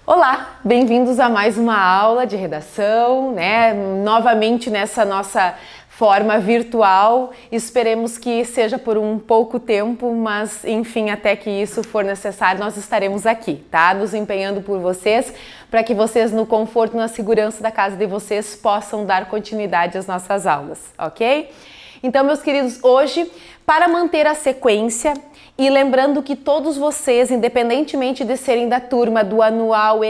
Olá, bem-vindos a mais uma aula de redação, né? Novamente nessa nossa forma virtual. Esperemos que seja por um pouco tempo, mas enfim, até que isso for necessário, nós estaremos aqui, tá? Nos empenhando por vocês, para que vocês no conforto e na segurança da casa de vocês possam dar continuidade às nossas aulas, ok? Então, meus queridos, hoje, para manter a sequência e lembrando que todos vocês, independentemente de serem da turma do anual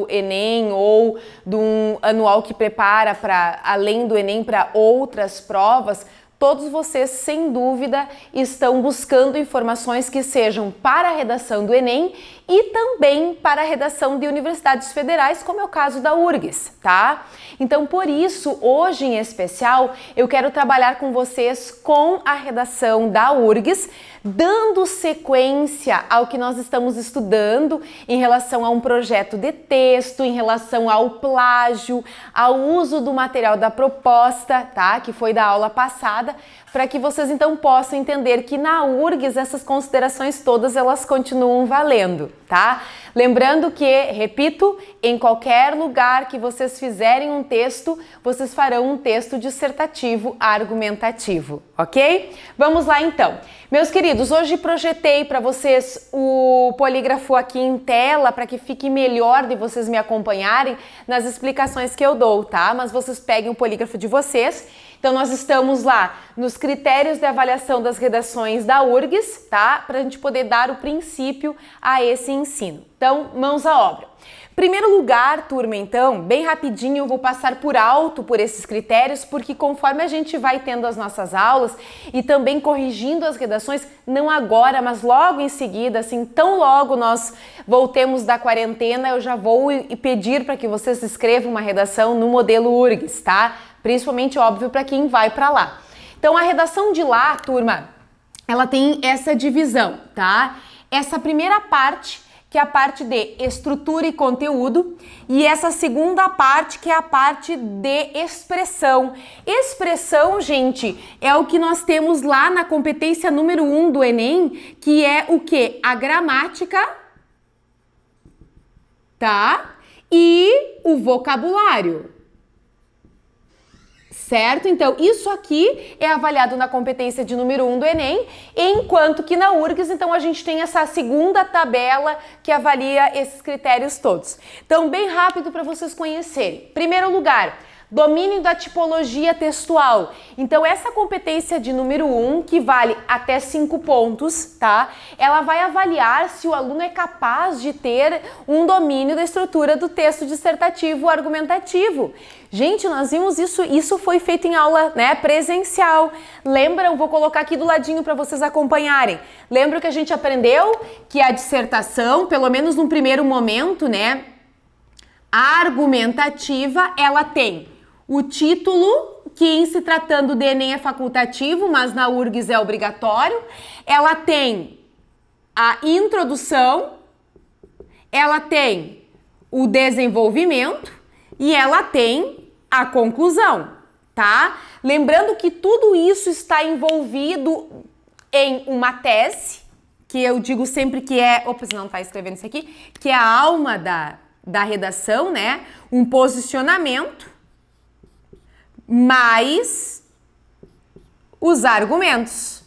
Enem ou de um anual que prepara para além do Enem para outras provas, todos vocês, sem dúvida, estão buscando informações que sejam para a redação do Enem e também para a redação de universidades federais, como é o caso da URGS, tá? Então, por isso, hoje em especial, eu quero trabalhar com vocês com a redação da URGS, dando sequência ao que nós estamos estudando em relação a um projeto de texto, em relação ao plágio, ao uso do material da proposta, tá? Que foi da aula passada, para que vocês então possam entender que na URGS essas considerações todas elas continuam valendo, tá? Lembrando que, repito, em qualquer lugar que vocês fizerem um texto, vocês farão um texto dissertativo argumentativo, ok? Vamos lá então. Meus queridos, hoje projetei para vocês o polígrafo aqui em tela para que fique melhor de vocês me acompanharem nas explicações que eu dou, tá? Mas vocês peguem o polígrafo de vocês. Então, nós estamos lá nos critérios de avaliação das redações da URGS, tá? Para a gente poder dar o princípio a esse ensino. Então, mãos à obra. Primeiro lugar, turma, então, bem rapidinho eu vou passar por alto por esses critérios, porque conforme a gente vai tendo as nossas aulas e também corrigindo as redações, não agora, mas logo em seguida, assim, tão logo nós voltemos da quarentena, eu já vou pedir para que vocês escrevam uma redação no modelo URGS, tá? Principalmente, óbvio, para quem vai para lá. Então, a redação de lá, turma, ela tem essa divisão, tá? Essa primeira parte, que é a parte de estrutura e conteúdo, e essa segunda parte, que é a parte de expressão. Expressão, gente, é o que nós temos lá na competência número 1 do Enem, que é o quê? A gramática, tá? E o vocabulário. Certo? Então, isso aqui é avaliado na competência de número 1 do Enem, enquanto que na URGS, então, a gente tem essa segunda tabela que avalia esses critérios todos. Então, bem rápido para vocês conhecerem. Primeiro lugar, domínio da tipologia textual. Então, essa competência de número 1, que vale até 5 pontos, tá? Ela vai avaliar se o aluno é capaz de ter um domínio da estrutura do texto dissertativo argumentativo. Gente, nós vimos isso foi feito em aula, né, presencial. Lembram? Vou colocar aqui do ladinho para vocês acompanharem. Lembra que a gente aprendeu que a dissertação, pelo menos num primeiro momento, né, argumentativa, ela tem o título, que em se tratando de Enem é facultativo, mas na URGS é obrigatório. Ela tem a introdução, ela tem o desenvolvimento e ela tem a conclusão, tá? Lembrando que tudo isso está envolvido em uma tese, que eu digo sempre que é... Opa, não tá escrevendo isso aqui. Que é a alma da redação, né? Um posicionamento mais os argumentos.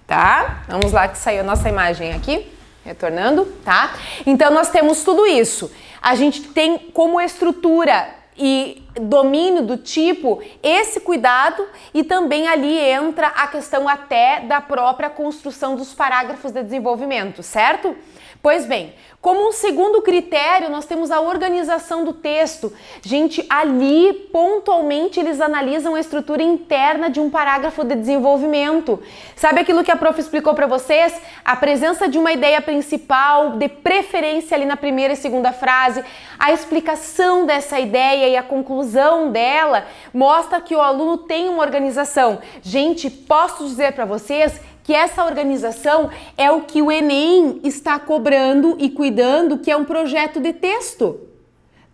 Tá? Vamos lá que saiu a nossa imagem aqui, retornando, tá? Então nós temos tudo isso. A gente tem como estrutura e domínio do tipo esse cuidado, e também ali entra a questão até da própria construção dos parágrafos de desenvolvimento, certo? Pois bem, como um segundo critério, nós temos a organização do texto. Gente, ali, pontualmente, eles analisam a estrutura interna de um parágrafo de desenvolvimento. Sabe aquilo que a prof explicou para vocês? A presença de uma ideia principal, de preferência ali na primeira e segunda frase, a explicação dessa ideia e a conclusão dela mostra que o aluno tem uma organização. Gente, posso dizer para vocês que essa organização é o que o Enem está cobrando e cuidando, que é um projeto de texto.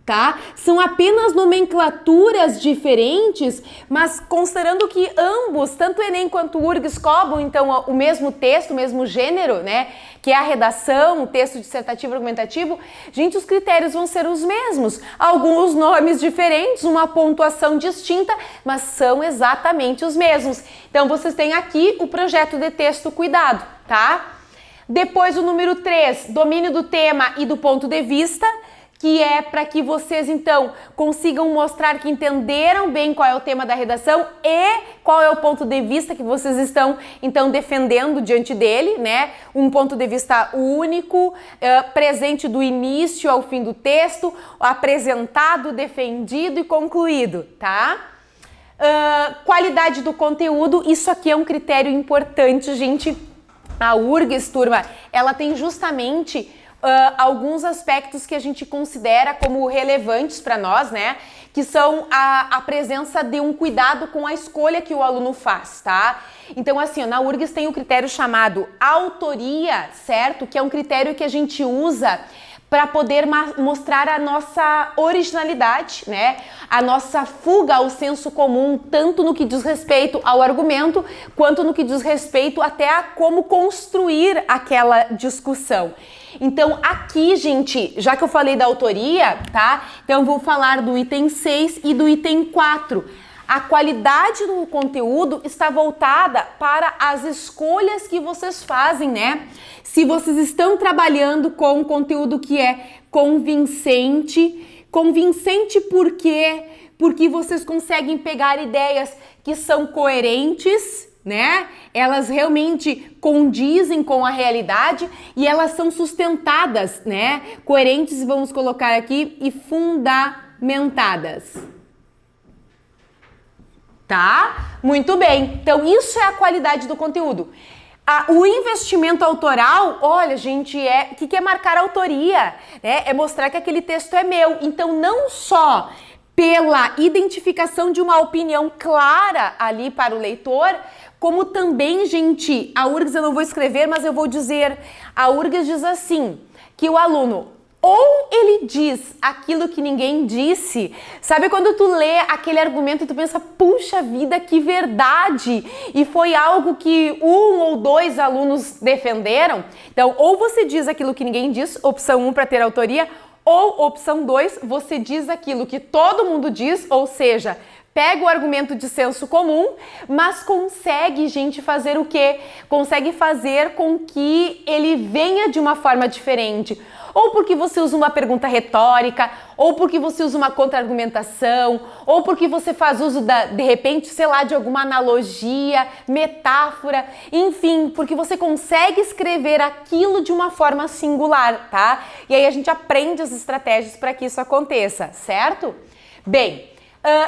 tá? São apenas nomenclaturas diferentes, mas considerando que ambos, tanto o Enem quanto o URGS, cobram então o mesmo texto, o mesmo gênero, né? Que é a redação, o texto dissertativo argumentativo, gente, os critérios vão ser os mesmos. Alguns nomes diferentes, uma pontuação distinta, mas são exatamente os mesmos. Então, vocês têm aqui o projeto de texto cuidado, tá? Depois, o número 3, domínio do tema e do ponto de vista, que é para que vocês, então, consigam mostrar que entenderam bem qual é o tema da redação e qual é o ponto de vista que vocês estão, então, defendendo diante dele, né? Um ponto de vista único, presente do início ao fim do texto, apresentado, defendido e concluído, tá? Qualidade do conteúdo, isso aqui é um critério importante, gente. A URGS, turma, ela tem justamente alguns aspectos que a gente considera como relevantes para nós, né? Que são a presença de um cuidado com a escolha que o aluno faz, tá? Então, assim, na URGS tem o critério chamado autoria, certo? Que é um critério que a gente usa para poder mostrar a nossa originalidade, né? A nossa fuga ao senso comum, tanto no que diz respeito ao argumento, quanto no que diz respeito até a como construir aquela discussão. Então, aqui, gente, já que eu falei da autoria, tá? Então, eu vou falar do item 6 e do item 4. A qualidade do conteúdo está voltada para as escolhas que vocês fazem, né? Se vocês estão trabalhando com um conteúdo que é convincente, convincente por quê? Porque vocês conseguem pegar ideias que são coerentes, né? Elas realmente condizem com a realidade e elas são sustentadas, né? Coerentes, vamos colocar aqui, e fundamentadas. Tá? Muito bem. Então, isso é a qualidade do conteúdo. O investimento autoral, olha, gente, o que é marcar a autoria? Né? É mostrar que aquele texto é meu. Então, não só pela identificação de uma opinião clara ali para o leitor, como também, gente, a URGS eu não vou escrever, mas eu vou dizer, a URGS diz assim, que o aluno ou ele diz aquilo que ninguém disse, sabe quando tu lê aquele argumento e tu pensa, puxa vida, que verdade, e foi algo que um ou dois alunos defenderam? Então, ou você diz aquilo que ninguém diz, opção 1 para ter autoria, ou opção 2, você diz aquilo que todo mundo diz, ou seja, pega o argumento de senso comum, mas consegue, gente, fazer o quê? Consegue fazer com que ele venha de uma forma diferente. Ou porque você usa uma pergunta retórica, ou porque você usa uma contra-argumentação, ou porque você faz uso, de repente, sei lá, de alguma analogia, metáfora, enfim, porque você consegue escrever aquilo de uma forma singular, tá? E aí a gente aprende as estratégias para que isso aconteça, certo? Bem,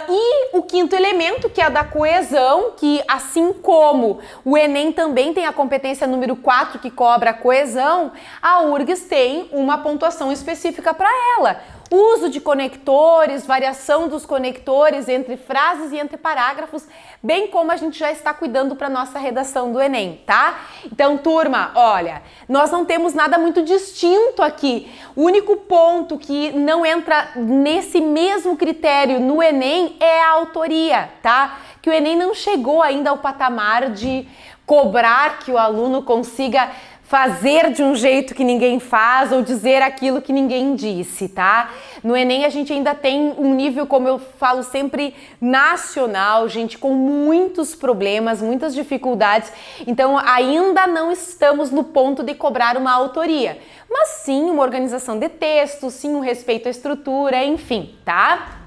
e o quinto elemento, que é a da coesão, que assim como o Enem também tem a competência número 4, que cobra a coesão, a URGS tem uma pontuação específica para ela. Uso de conectores, variação dos conectores entre frases e entre parágrafos, bem como a gente já está cuidando para nossa redação do Enem, tá? Então, turma, olha, nós não temos nada muito distinto aqui. O único ponto que não entra nesse mesmo critério no Enem é a autoria, tá? Que o Enem não chegou ainda ao patamar de cobrar que o aluno consiga fazer de um jeito que ninguém faz ou dizer aquilo que ninguém disse, tá? No Enem a gente ainda tem um nível, como eu falo sempre, nacional, gente, com muitos problemas, muitas dificuldades, então ainda não estamos no ponto de cobrar uma autoria, mas sim uma organização de texto, sim um respeito à estrutura, enfim, tá?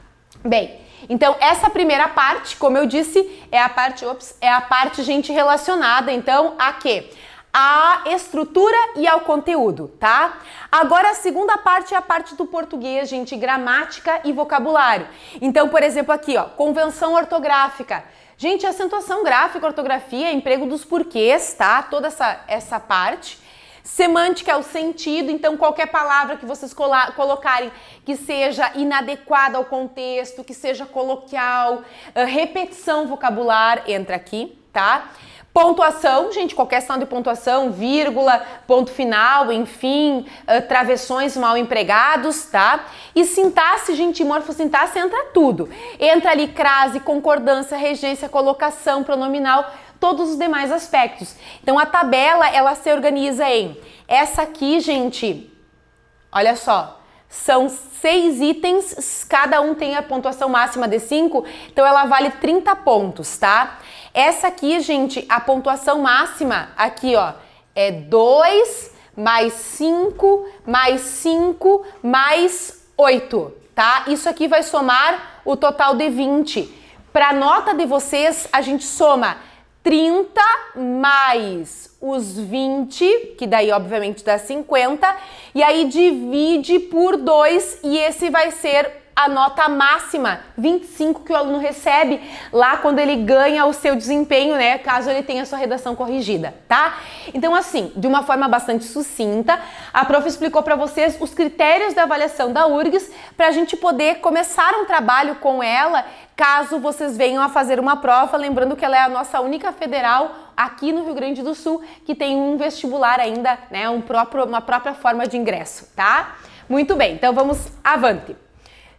Bem, então essa primeira parte, como eu disse, é a parte, gente, relacionada, então, a quê? A estrutura e ao conteúdo, tá? Agora a segunda parte é a parte do português, gente, gramática e vocabulário. Então, por exemplo, aqui, ó, convenção ortográfica. Gente, acentuação gráfica, ortografia, emprego dos porquês, tá? Toda essa parte. Semântica é o sentido, então qualquer palavra que vocês colocarem que seja inadequada ao contexto, que seja coloquial, repetição vocabular, entra aqui, tá? Pontuação, gente, qualquer sinal de pontuação, vírgula, ponto final, enfim, travessões mal empregados, tá? E sintaxe, gente, morfossintaxe entra tudo. Entra ali crase, concordância, regência, colocação, pronominal, todos os demais aspectos. Então a tabela, ela se organiza em essa aqui, gente, olha só, são 6 itens, cada um tem a pontuação máxima de 5, então ela vale 30 pontos, tá? Essa aqui, gente, a pontuação máxima, aqui, ó, é 2 mais 5 mais 5 mais 8, tá? Isso aqui vai somar o total de 20. Para a nota de vocês, a gente soma 30 mais os 20, que daí obviamente dá 50, e aí divide por 2 e esse vai ser a nota máxima, 25, que o aluno recebe lá quando ele ganha o seu desempenho, né, caso ele tenha a sua redação corrigida, tá? Então assim, de uma forma bastante sucinta, a prof explicou para vocês os critérios da avaliação da URGS para a gente poder começar um trabalho com ela, caso vocês venham a fazer uma prova, lembrando que ela é a nossa única federal aqui no Rio Grande do Sul que tem um vestibular ainda, né, uma própria forma de ingresso, tá? Muito bem, então vamos avante.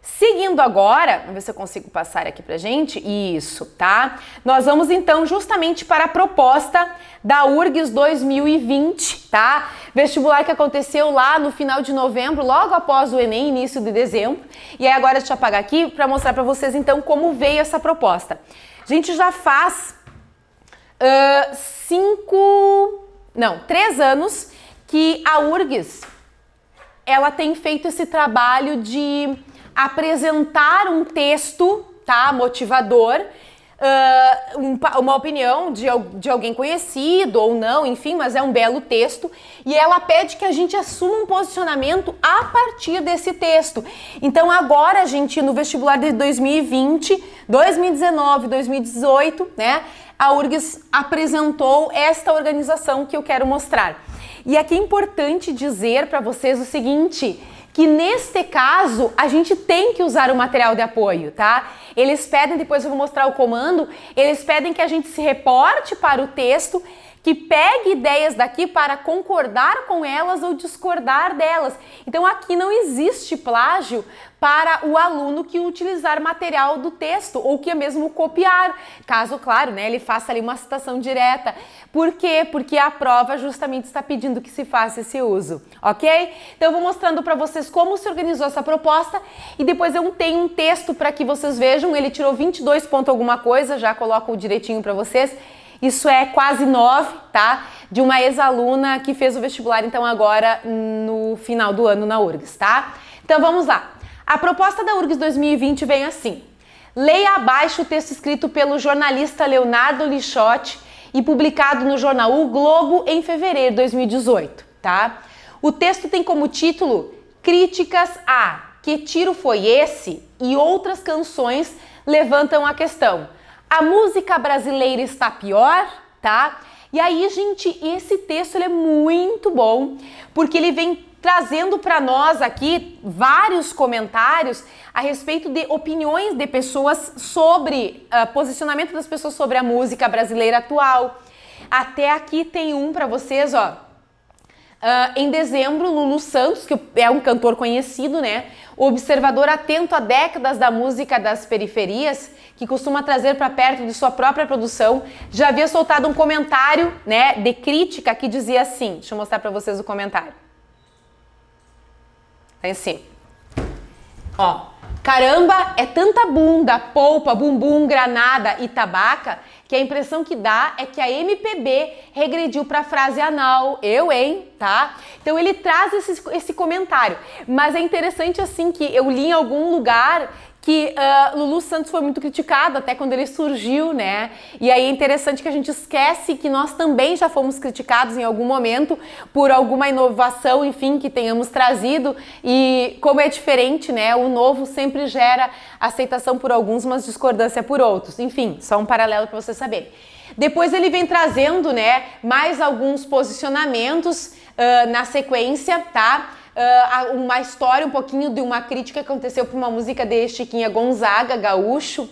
Seguindo agora, vamos ver se eu consigo passar aqui pra gente, isso, tá? Nós vamos então justamente para a proposta da URGS 2020, tá? Vestibular que aconteceu lá no final de novembro, logo após o Enem, início de dezembro. E aí agora deixa eu apagar aqui para mostrar para vocês então como veio essa proposta. A gente já faz 3 anos que a URGS, ela tem feito esse trabalho de apresentar um texto, tá, motivador, uma opinião de alguém conhecido ou não, enfim, mas é um belo texto, e ela pede que a gente assuma um posicionamento a partir desse texto. Então agora, gente, no vestibular de 2020, 2019, 2018, né, a URGS apresentou esta organização que eu quero mostrar. E aqui é importante dizer para vocês o seguinte, que neste caso a gente tem que usar o material de apoio, tá? Eles pedem, depois eu vou mostrar o comando, eles pedem que a gente se reporte para o texto, que pegue ideias daqui para concordar com elas ou discordar delas. Então aqui não existe plágio para o aluno que utilizar material do texto ou que é mesmo copiar, caso, claro, né, ele faça ali uma citação direta. Por quê? Porque a prova justamente está pedindo que se faça esse uso, ok? Então eu vou mostrando para vocês como se organizou essa proposta e depois eu tenho um texto para que vocês vejam, ele tirou 22 pontos alguma coisa, já coloco direitinho para vocês. Isso é quase 9, tá? De uma ex-aluna que fez o vestibular, então, agora no final do ano na URGS, tá? Então, vamos lá. A proposta da URGS 2020 vem assim. Leia abaixo o texto escrito pelo jornalista Leonardo Lixotti e publicado no jornal O Globo em fevereiro de 2018, tá? O texto tem como título Críticas a Que Tiro Foi Esse? E outras canções levantam a questão. A música brasileira está pior, tá? E aí, gente, esse texto ele é muito bom, porque ele vem trazendo para nós aqui vários comentários a respeito de opiniões de pessoas sobre posicionamento das pessoas sobre a música brasileira atual. Até aqui tem um para vocês, ó. Em dezembro, Lulu Santos, que é um cantor conhecido, né? Observador atento a décadas da música das periferias, que costuma trazer para perto de sua própria produção, já havia soltado um comentário, né, de crítica que dizia assim, deixa eu mostrar para vocês o comentário. Tá assim, ó, caramba, é tanta bunda, polpa, bumbum, granada e tabaca que a impressão que dá é que a MPB regrediu para a frase anal, eu, hein, tá? Então ele traz esse comentário, mas é interessante assim que eu li em algum lugar que Lulu Santos foi muito criticado até quando ele surgiu, né? E aí é interessante que a gente esquece que nós também já fomos criticados em algum momento por alguma inovação, enfim, que tenhamos trazido e como é diferente, né? O novo sempre gera aceitação por alguns, mas discordância por outros. Enfim, só um paralelo para você saber. Depois ele vem trazendo, né, mais alguns posicionamentos na sequência, tá? Uma história, um pouquinho de uma crítica que aconteceu por uma música de Chiquinha Gonzaga, gaúcho.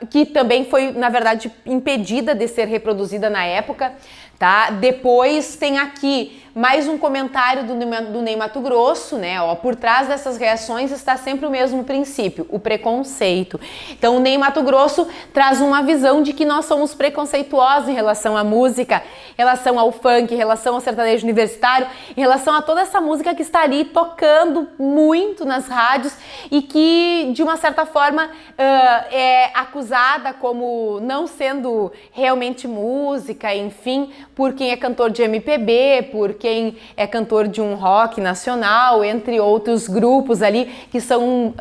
que também foi, na verdade, impedida de ser reproduzida na época, tá? Depois tem aqui mais um comentário do Ney Matogrosso, né? Ó, por trás dessas reações está sempre o mesmo princípio, o preconceito. Então o Ney Matogrosso traz uma visão de que nós somos preconceituosos em relação à música, em relação ao funk, em relação ao sertanejo universitário, em relação a toda essa música que está ali tocando muito nas rádios e que, de uma certa forma, é acusada como não sendo realmente música, enfim, por quem é cantor de MPB, por quem é cantor de um rock nacional, entre outros grupos ali que são,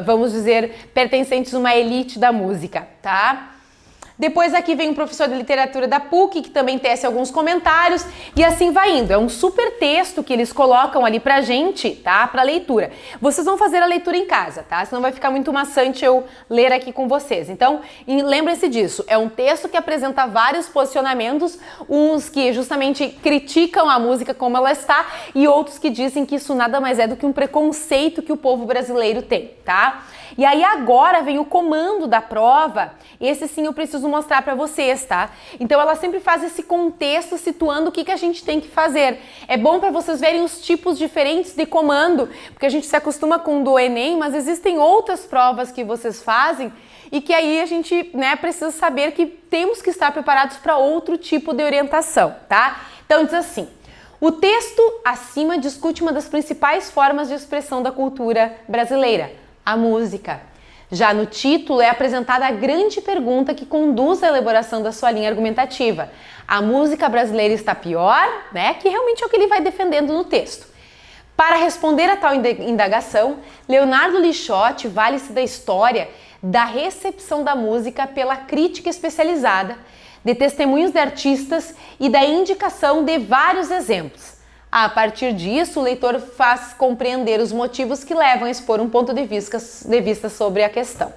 vamos dizer, pertencentes a uma elite da música, tá? Depois aqui vem um professor de literatura da PUC, que também tece alguns comentários, e assim vai indo. É um super texto que eles colocam ali pra gente, tá? Pra leitura. Vocês vão fazer a leitura em casa, tá? Senão vai ficar muito maçante eu ler aqui com vocês. Então, lembrem-se disso. É um texto que apresenta vários posicionamentos, uns que justamente criticam a música como ela está, e outros que dizem que isso nada mais é do que um preconceito que o povo brasileiro tem, tá? E aí agora vem o comando da prova. Esse sim eu preciso mostrar para vocês, tá? Então ela sempre faz esse contexto situando o que a gente tem que fazer. É bom para vocês verem os tipos diferentes de comando, porque a gente se acostuma com o do Enem, mas existem outras provas que vocês fazem e que aí a gente, né, precisa saber que temos que estar preparados para outro tipo de orientação, tá? Então diz assim: o texto acima discute uma das principais formas de expressão da cultura brasileira, a música. Já no título é apresentada a grande pergunta que conduz à elaboração da sua linha argumentativa. A música brasileira está pior, né? Que realmente é o que ele vai defendendo no texto. Para responder a tal indagação, Leonardo Lixotti vale-se da história da recepção da música pela crítica especializada, de testemunhos de artistas e da indicação de vários exemplos. A partir disso, o leitor faz compreender os motivos que levam a expor um ponto de vista sobre a questão.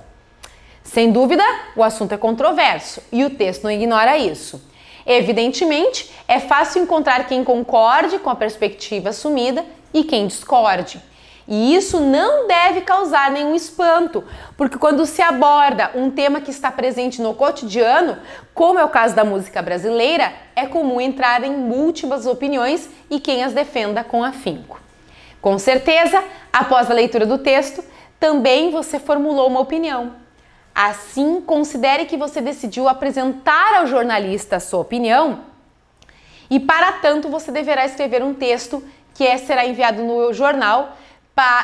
Sem dúvida, o assunto é controverso e o texto não ignora isso. Evidentemente, é fácil encontrar quem concorde com a perspectiva assumida e quem discorde. E isso não deve causar nenhum espanto, porque quando se aborda um tema que está presente no cotidiano, como é o caso da música brasileira, é comum entrar em múltiplas opiniões e quem as defenda com afinco. Com certeza, após a leitura do texto, também você formulou uma opinião. Assim, considere que você decidiu apresentar ao jornalista a sua opinião e, para tanto, você deverá escrever um texto que será enviado no jornal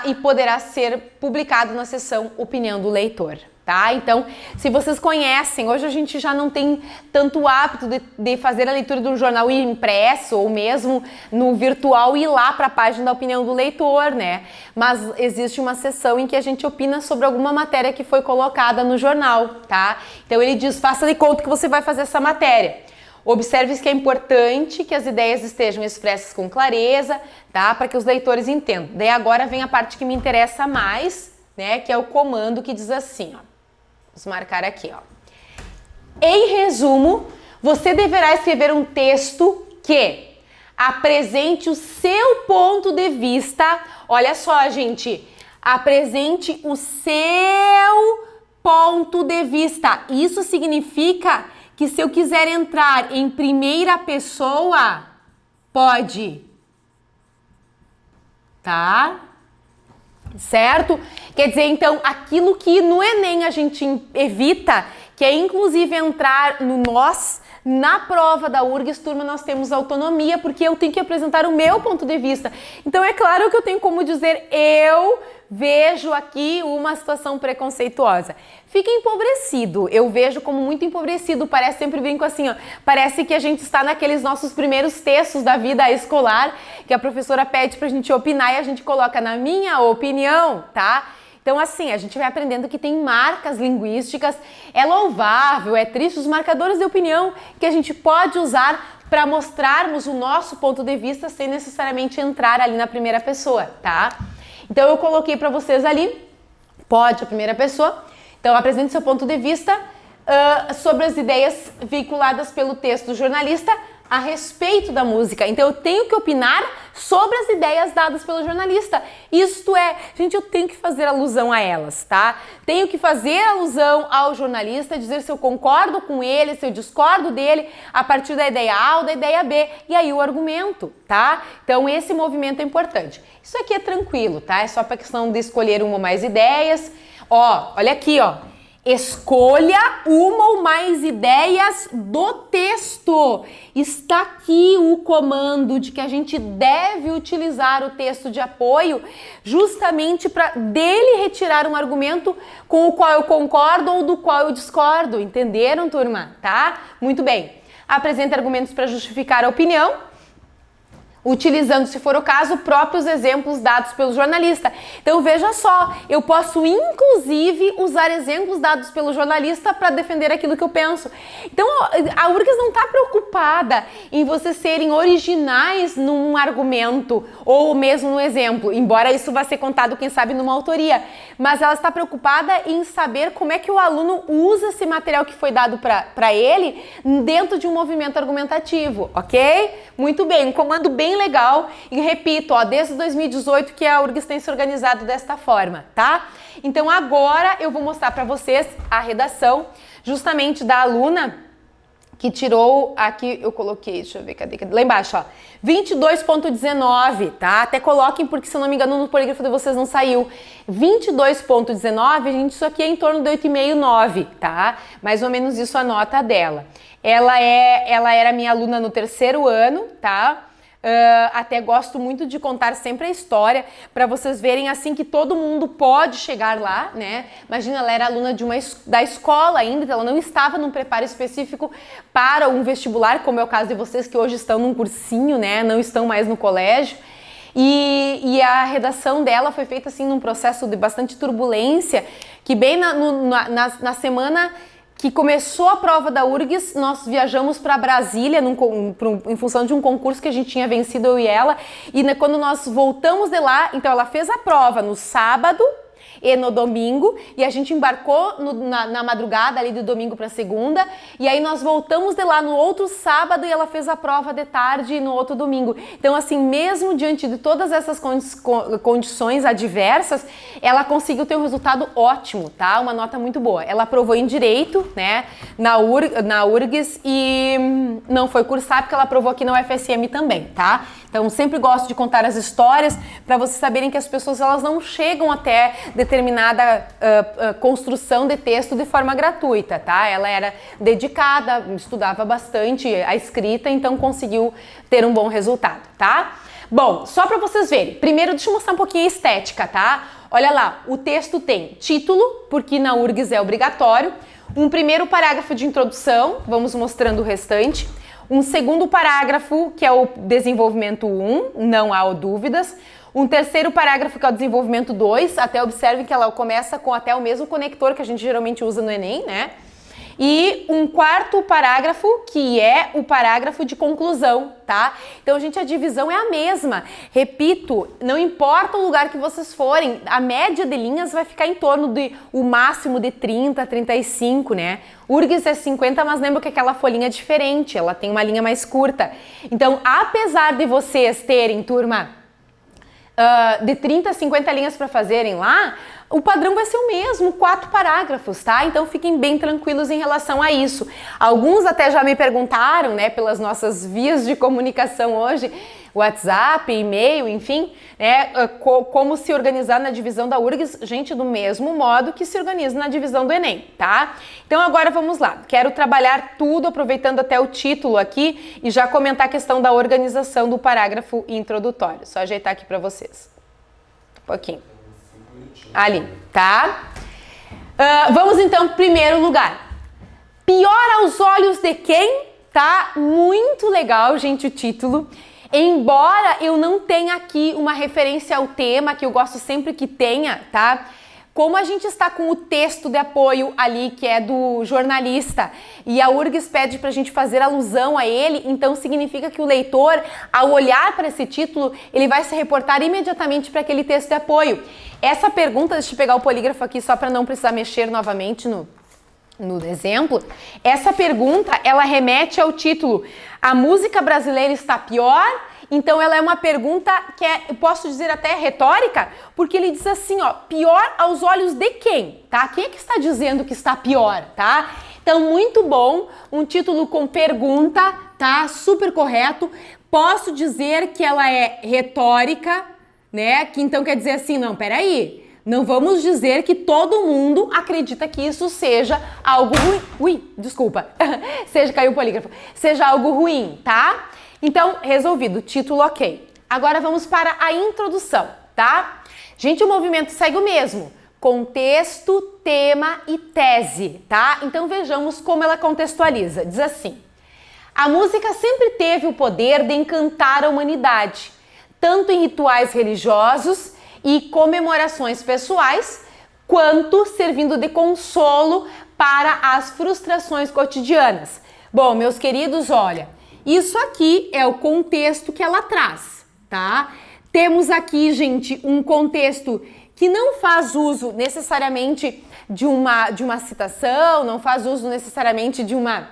e poderá ser publicado na seção Opinião do Leitor, tá? Então, se vocês conhecem, hoje a gente já não tem tanto hábito de fazer a leitura do jornal impresso ou mesmo no virtual e ir lá para a página da Opinião do Leitor, né? Mas existe uma seção em que a gente opina sobre alguma matéria que foi colocada no jornal, tá? Então ele diz, faça de conta que você vai fazer essa matéria. Observe que é importante que as ideias estejam expressas com clareza, tá? Para que os leitores entendam. Daí agora vem a parte que me interessa mais, né? Que é o comando que diz assim, ó. Vamos marcar aqui, ó. Em resumo, você deverá escrever um texto que apresente o seu ponto de vista. Olha só, gente. Apresente o seu ponto de vista. Isso significa que se eu quiser entrar em primeira pessoa, pode, tá? Certo? Quer dizer, então, aquilo que no Enem a gente evita, que é inclusive entrar no nós, na prova da URGS, turma, nós temos autonomia, porque eu tenho que apresentar o meu ponto de vista. Então, é claro que eu tenho como dizer, eu vejo aqui uma situação preconceituosa. Fica empobrecido, eu vejo como muito empobrecido, parece, sempre brinco assim, ó, parece que a gente está naqueles nossos primeiros textos da vida escolar, que a professora pede pra gente opinar e a gente coloca na minha opinião, tá? Então, assim, a gente vai aprendendo que tem marcas linguísticas, é louvável, é triste, os marcadores de opinião que a gente pode usar para mostrarmos o nosso ponto de vista sem necessariamente entrar ali na primeira pessoa, tá? Então, eu coloquei para vocês ali, pode a primeira pessoa. Então, apresente seu ponto de vista sobre as ideias veiculadas pelo texto do jornalista, a respeito da música. Então eu tenho que opinar sobre as ideias dadas pelo jornalista. Isto é, gente, eu tenho que fazer alusão a elas, tá? Tenho que fazer alusão ao jornalista, dizer se eu concordo com ele, se eu discordo dele, a partir da ideia A ou da ideia B, e aí o argumento, tá? Então esse movimento é importante. Isso aqui é tranquilo, tá? É só para questão de escolher uma ou mais ideias. Ó, olha aqui, ó. Escolha uma ou mais ideias do texto. Está aqui o comando de que a gente deve utilizar o texto de apoio justamente para dele retirar um argumento com o qual eu concordo ou do qual eu discordo. Entenderam, turma? Tá? Muito bem. Apresenta argumentos para justificar a opinião, utilizando, se for o caso, próprios exemplos dados pelo jornalista. Então veja só, eu posso inclusive usar exemplos dados pelo jornalista para defender aquilo que eu penso. Então a URGS não está preocupada em vocês serem originais num argumento ou mesmo no exemplo, embora isso vá ser contado, quem sabe, numa autoria, mas ela está preocupada em saber como é que o aluno usa esse material que foi dado para ele dentro de um movimento argumentativo, ok? Muito bem, um comando bem legal e repito, ó, desde 2018 que a URGS tem se organizado desta forma, tá? Então agora eu vou mostrar para vocês a redação justamente da aluna que tirou, aqui eu coloquei, deixa eu ver, cadê? Lá embaixo, ó, 22.19, tá? Até coloquem, porque se eu não me engano no polígrafo de vocês não saiu. 22.19, gente, isso aqui é em torno de 8,5, 9, tá? Mais ou menos isso a nota dela. Ela era minha aluna no terceiro ano, tá? Até gosto muito de contar sempre a história para vocês verem assim que todo mundo pode chegar lá, né? Imagina, ela era aluna da escola ainda, então ela não estava num preparo específico para um vestibular, como é o caso de vocês que hoje estão num cursinho, né? Não estão mais no colégio. E a redação dela foi feita assim num processo de bastante turbulência, que bem na semana que começou a prova da URGS, nós viajamos para Brasília em função de um concurso que a gente tinha vencido, eu e ela, e quando nós voltamos de lá, então ela fez a prova no sábado e no domingo, e a gente embarcou na madrugada ali de domingo para segunda, e aí nós voltamos de lá no outro sábado e ela fez a prova de tarde no outro domingo. Então assim, mesmo diante de todas essas condições adversas, ela conseguiu ter um resultado ótimo, tá? Uma nota muito boa. Ela aprovou em Direito, né, na URGS e não foi cursar porque ela aprovou aqui na UFSM também, tá? Então sempre gosto de contar as histórias para vocês saberem que as pessoas elas não chegam até determinada construção de texto de forma gratuita, tá? Ela era dedicada, estudava bastante a escrita, então conseguiu ter um bom resultado, tá? Bom, só para vocês verem, primeiro deixa eu mostrar um pouquinho a estética, tá? Olha lá, o texto tem título, porque na URGS é obrigatório, um primeiro parágrafo de introdução, vamos mostrando o restante, um segundo parágrafo, que é o desenvolvimento 1, não há dúvidas, um terceiro parágrafo, que é o desenvolvimento 2, até observem que ela começa com até o mesmo conector que a gente geralmente usa no Enem, né? E um quarto parágrafo, que é o parágrafo de conclusão, tá? Então, gente, a divisão é a mesma. Repito, não importa o lugar que vocês forem, a média de linhas vai ficar em torno de o máximo de 30, 35, né? URGS é 50, mas lembra que aquela folhinha é diferente, ela tem uma linha mais curta. Então, apesar de vocês terem, turma, de 30 a 50 linhas para fazerem lá, o padrão vai ser o mesmo, 4 parágrafos, tá? Então fiquem bem tranquilos em relação a isso. Alguns até já me perguntaram, né, pelas nossas vias de comunicação hoje, WhatsApp, e-mail, enfim, né, como se organizar na divisão da URGS, gente, do mesmo modo que se organiza na divisão do Enem, tá? Então agora vamos lá, quero trabalhar tudo, aproveitando até o título aqui e já comentar a questão da organização do parágrafo introdutório, só ajeitar aqui para vocês, um pouquinho. Ali, tá? Vamos então, primeiro lugar. Pior aos olhos de quem? Tá muito legal, gente, o título. Embora eu não tenha aqui uma referência ao tema, que eu gosto sempre que tenha, tá? Como a gente está com o texto de apoio ali, que é do jornalista, e a URGS pede para a gente fazer alusão a ele, então significa que o leitor, ao olhar para esse título, ele vai se reportar imediatamente para aquele texto de apoio. Essa pergunta, deixa eu pegar o polígrafo aqui só para não precisar mexer novamente no exemplo, essa pergunta, ela remete ao título A música brasileira está pior? Então ela é uma pergunta que eu posso dizer até retórica, porque ele diz assim, ó, pior aos olhos de quem, tá? Quem é que está dizendo que está pior, tá? Então, muito bom, um título com pergunta, tá? Super correto. Posso dizer que ela é retórica, né? Que então quer dizer assim, não, peraí. Não vamos dizer que todo mundo acredita que isso seja algo ruim. Ui, desculpa. Caiu o polígrafo. Seja algo ruim, tá? Então, resolvido. Título ok. Agora vamos para a introdução, tá? Gente, o movimento segue o mesmo. Contexto, tema e tese, tá? Então vejamos como ela contextualiza. Diz assim: a música sempre teve o poder de encantar a humanidade, tanto em rituais religiosos e comemorações pessoais, quanto servindo de consolo para as frustrações cotidianas. Bom, meus queridos, olha, isso aqui é o contexto que ela traz, tá? Temos aqui, gente, um contexto que não faz uso necessariamente de uma citação, não faz uso necessariamente de uma,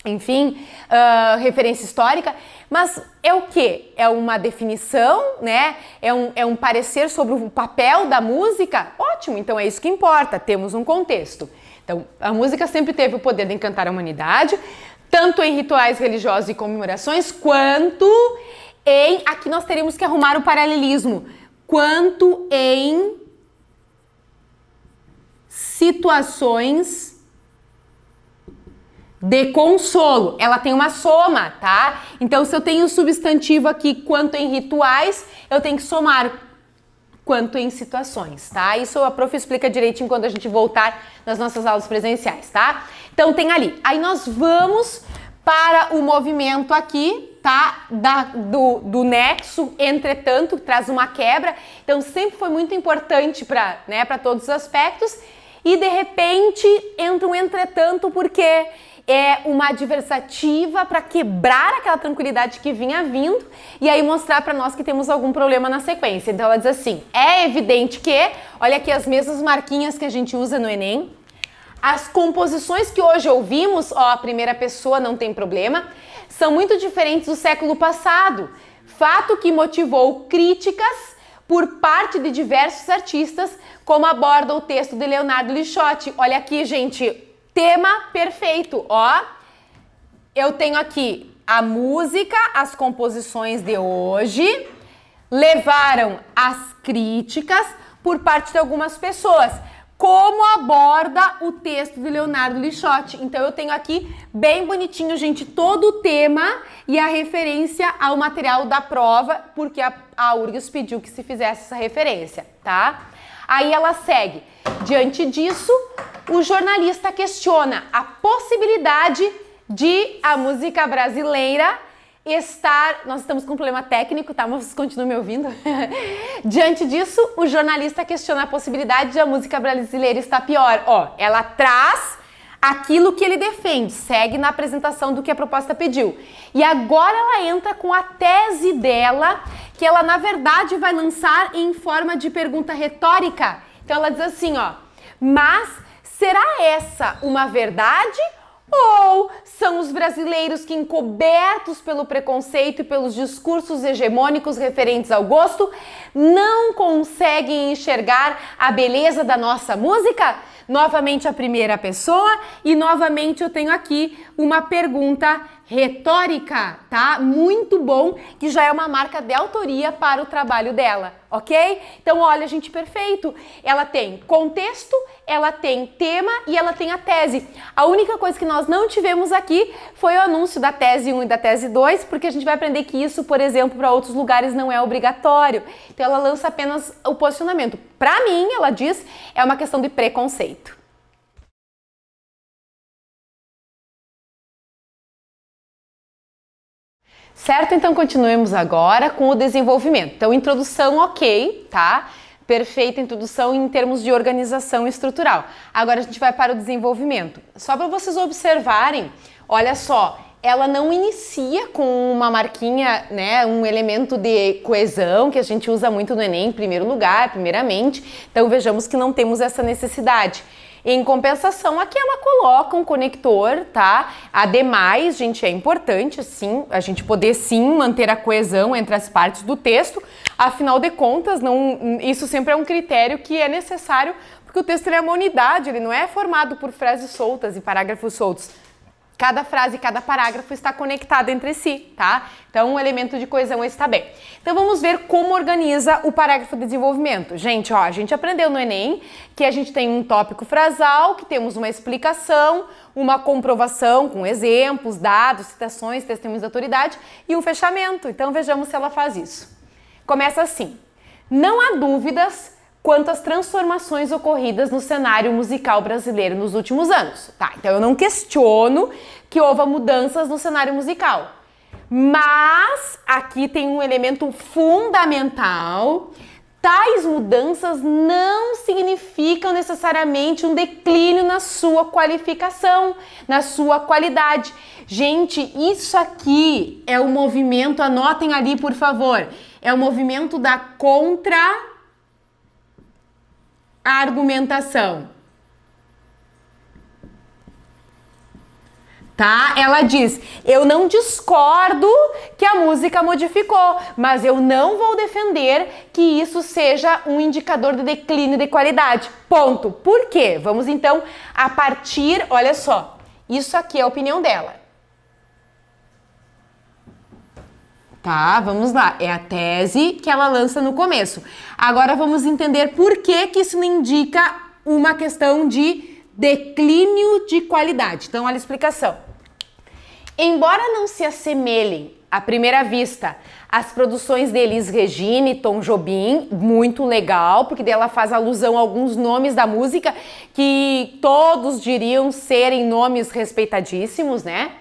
enfim, referência histórica, mas é o quê? É uma definição, né? É um parecer sobre o papel da música? Ótimo, então é isso que importa, temos um contexto. Então, a música sempre teve o poder de encantar a humanidade, tanto em rituais religiosos e comemorações, quanto em... Aqui nós teríamos que arrumar o paralelismo. Quanto em situações de consolo. Ela tem uma soma, tá? Então, se eu tenho o substantivo aqui, quanto em rituais, eu tenho que somar quanto em situações, tá? Isso a prof explica direitinho quando a gente voltar nas nossas aulas presenciais, tá? Então, tem ali. Aí nós vamos para o movimento aqui, tá? Do nexo, entretanto, que traz uma quebra. Então, sempre foi muito importante para, né, para todos os aspectos. E, de repente, entra um entretanto, porque é uma adversativa para quebrar aquela tranquilidade que vinha vindo e aí mostrar para nós que temos algum problema na sequência. Então ela diz assim, é evidente que, olha aqui as mesmas marquinhas que a gente usa no Enem, as composições que hoje ouvimos, ó, a primeira pessoa não tem problema, são muito diferentes do século passado, fato que motivou críticas por parte de diversos artistas, como aborda o texto de Leonardo Lixotti. Olha aqui, gente, tema perfeito, ó. Eu tenho aqui a música, as composições de hoje levaram as críticas por parte de algumas pessoas. Como aborda o texto de Leonardo Lixotti. Então eu tenho aqui bem bonitinho, gente, todo o tema e a referência ao material da prova, porque a URGS pediu que se fizesse essa referência, tá? Aí ela segue. Diante disso, o jornalista questiona a possibilidade de a música brasileira estar... Nós estamos com um problema técnico, tá? Mas vocês continuam me ouvindo? Diante disso, o jornalista questiona a possibilidade de a música brasileira estar pior. Ó, ela traz aquilo que ele defende, segue na apresentação do que a proposta pediu. E agora ela entra com a tese dela, que ela, na verdade, vai lançar em forma de pergunta retórica. Então ela diz assim, ó, mas será essa uma verdade? Ou são os brasileiros que, encobertos pelo preconceito e pelos discursos hegemônicos referentes ao gosto, não conseguem enxergar a beleza da nossa música? Novamente a primeira pessoa e novamente eu tenho aqui uma pergunta retórica, tá? Muito bom, que já é uma marca de autoria para o trabalho dela, ok? Então, olha, gente, perfeito. Ela tem contexto, ela tem tema e ela tem a tese. A única coisa que nós não tivemos aqui foi o anúncio da tese 1 e da tese 2, porque a gente vai aprender que isso, por exemplo, para outros lugares não é obrigatório. Então, ela lança apenas o posicionamento. Para mim, ela diz, é uma questão de preconceito. Certo? Então, continuemos agora com o desenvolvimento. Então, introdução, ok, tá? Perfeita introdução em termos de organização estrutural. Agora a gente vai para o desenvolvimento. Só para vocês observarem, olha só, ela não inicia com uma marquinha, né, um elemento de coesão que a gente usa muito no Enem em primeiro lugar, primeiramente. Então, vejamos que não temos essa necessidade. Em compensação, aqui ela coloca um conector, tá? Ademais, gente, é importante, sim, a gente poder, sim, manter a coesão entre as partes do texto. Afinal de contas, isso sempre é um critério que é necessário, porque o texto ele é uma unidade, ele não é formado por frases soltas e parágrafos soltos. Cada frase e cada parágrafo está conectado entre si, tá? Então, o elemento de coesão está bem. Então, vamos ver como organiza o parágrafo de desenvolvimento. Gente, ó, a gente aprendeu no Enem que a gente tem um tópico frasal, que temos uma explicação, uma comprovação com exemplos, dados, citações, testemunhos de autoridade e um fechamento. Então, vejamos se ela faz isso. Começa assim. Não há dúvidas quanto às transformações ocorridas no cenário musical brasileiro nos últimos anos. Tá, então eu não questiono que houve mudanças no cenário musical. Mas aqui tem um elemento fundamental. Tais mudanças não significam necessariamente um declínio na sua qualificação, na sua qualidade. Gente, isso aqui é o movimento, anotem ali, por favor, é o movimento da contra-argumentação. Tá? Ela diz, eu não discordo que a música modificou, mas eu não vou defender que isso seja um indicador de declínio de qualidade. Ponto. Por quê? Vamos então a partir, olha só, isso aqui é a opinião dela. Tá, vamos lá. É a tese que ela lança no começo. Agora vamos entender por que que isso não indica uma questão de declínio de qualidade. Então, olha a explicação. Embora não se assemelhem, à primeira vista, às produções de Elis Regina e Tom Jobim, muito legal, porque daí ela faz alusão a alguns nomes da música que todos diriam serem nomes respeitadíssimos, né?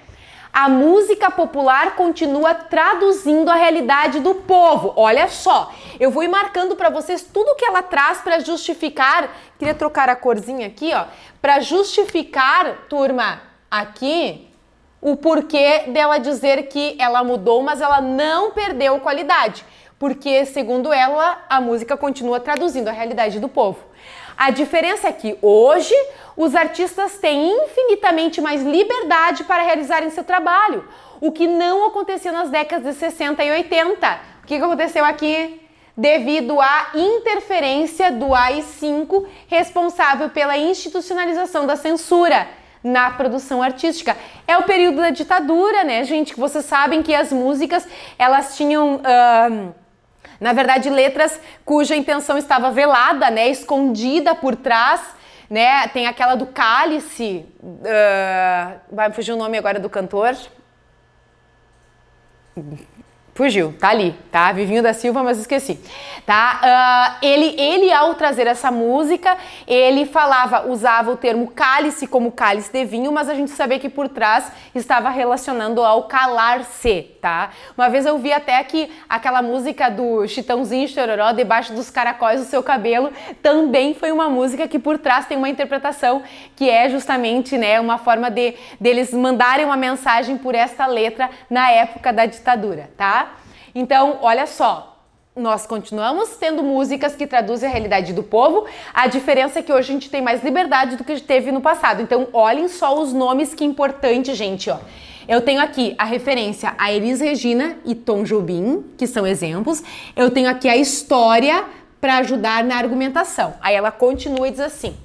A música popular continua traduzindo a realidade do povo. Olha só, eu vou ir marcando para vocês tudo que ela traz para justificar. Queria trocar a corzinha aqui, ó, para justificar, turma, aqui o porquê dela dizer que ela mudou, mas ela não perdeu qualidade, porque segundo ela, a música continua traduzindo a realidade do povo. A diferença é que hoje os artistas têm infinitamente mais liberdade para realizarem seu trabalho, o que não acontecia nas décadas de 60 e 80. O que aconteceu aqui? Devido à interferência do AI-5, responsável pela institucionalização da censura na produção artística. É o período da ditadura, né, gente? Que vocês sabem que as músicas, elas tinham... na verdade, letras cuja intenção estava velada, né, escondida por trás, né, tem aquela do Cálice, vai fugir o nome agora do cantor, fugiu, tá ali, tá? Vivinho da Silva, mas esqueci, tá? Ele ao trazer essa música, ele usava o termo cálice como cálice de vinho, mas a gente sabia que por trás estava relacionando ao calar-se, tá? Uma vez eu vi até que aquela música do Chitãozinho e Chororó, Debaixo dos Caracóis do Seu Cabelo, também foi uma música que por trás tem uma interpretação que é justamente, né, uma forma deles mandarem uma mensagem por esta letra na época da ditadura, tá? Então, olha só, nós continuamos tendo músicas que traduzem a realidade do povo, a diferença é que hoje a gente tem mais liberdade do que teve no passado. Então, olhem só os nomes, que importante, gente, ó. Eu tenho aqui a referência a Elis Regina e Tom Jobim, que são exemplos. Eu tenho aqui a história para ajudar na argumentação. Aí ela continua e diz assim: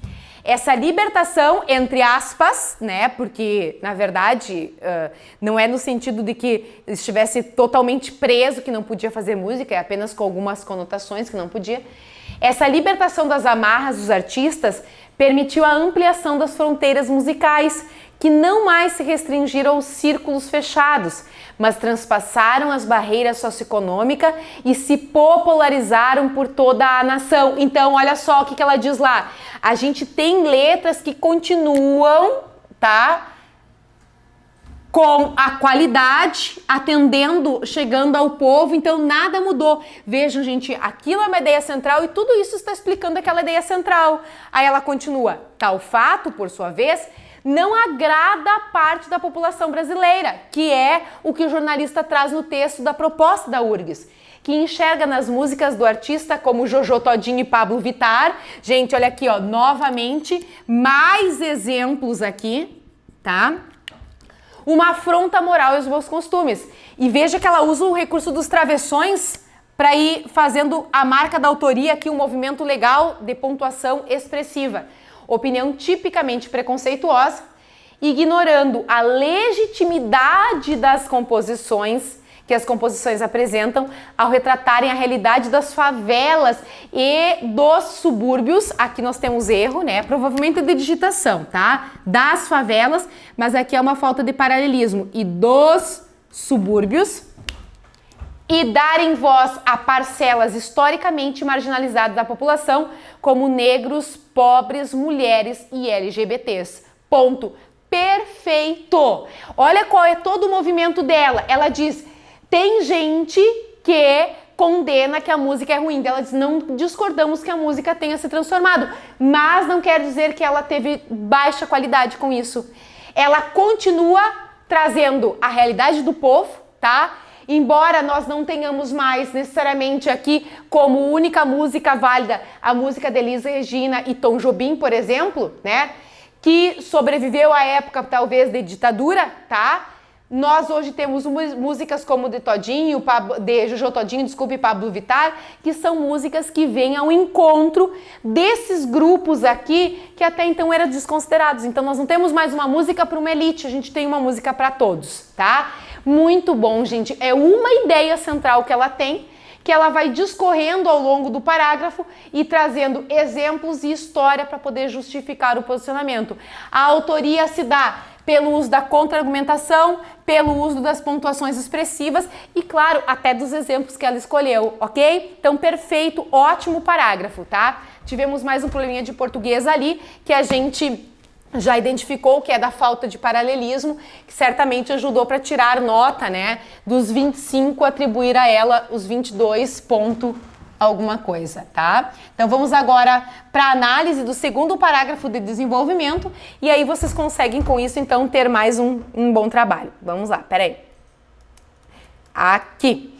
essa libertação, entre aspas, né, porque na verdade não é no sentido de que estivesse totalmente preso, que não podia fazer música, é apenas com algumas conotações que não podia. Essa libertação das amarras dos artistas permitiu a ampliação das fronteiras musicais, que não mais se restringiram aos círculos fechados, mas transpassaram as barreiras socioeconômicas e se popularizaram por toda a nação. Então, olha só o que ela diz lá. A gente tem letras que continuam, tá? Com a qualidade, atendendo, chegando ao povo, então nada mudou. Vejam, gente, aquilo é uma ideia central e tudo isso está explicando aquela ideia central. Aí ela continua: tal fato, por sua vez, não agrada a parte da população brasileira, que é o que o jornalista traz no texto da proposta da URGS, que enxerga nas músicas do artista como Jojo Todinho e Pablo Vittar. Gente, olha aqui, ó, novamente, mais exemplos aqui, tá? Uma afronta moral aos bons costumes. E veja que ela usa o recurso dos travessões para ir fazendo a marca da autoria aqui, um movimento legal de pontuação expressiva. Opinião tipicamente preconceituosa, ignorando a legitimidade das composições que as composições apresentam ao retratarem a realidade das favelas e dos subúrbios. Aqui nós temos erro, né? Provavelmente é de digitação, tá? Das favelas, mas aqui é uma falta de paralelismo. E dos subúrbios, e darem voz a parcelas historicamente marginalizadas da população, como negros, pobres, mulheres e LGBTs. Ponto. Perfeito! Olha qual é todo o movimento dela. Ela diz, tem gente que condena que a música é ruim. Ela diz, não discordamos que a música tenha se transformado, mas não quer dizer que ela teve baixa qualidade com isso. Ela continua trazendo a realidade do povo, tá? Embora nós não tenhamos mais necessariamente aqui como única música válida a música de Elis Regina e Tom Jobim, por exemplo, né? Que sobreviveu à época talvez de ditadura, tá? Nós hoje temos músicas como de Todinho, de Jojo Todinho, desculpe, Pablo Vittar, que são músicas que vêm ao encontro desses grupos aqui que até então eram desconsiderados. Então nós não temos mais uma música para uma elite, a gente tem uma música para todos, tá? Muito bom, gente. É uma ideia central que ela tem, que ela vai discorrendo ao longo do parágrafo e trazendo exemplos e história para poder justificar o posicionamento. A autoria se dá pelo uso da contra-argumentação, pelo uso das pontuações expressivas e, claro, até dos exemplos que ela escolheu, ok? Então, perfeito, ótimo parágrafo, tá? Tivemos mais um probleminha de português ali, que a gente já identificou, que é da falta de paralelismo, que certamente ajudou para tirar nota, né? Dos 25, atribuir a ela os 22 ponto alguma coisa, tá? Então vamos agora para a análise do segundo parágrafo de desenvolvimento e aí vocês conseguem com isso então ter mais um bom trabalho. Vamos lá, peraí. Aqui.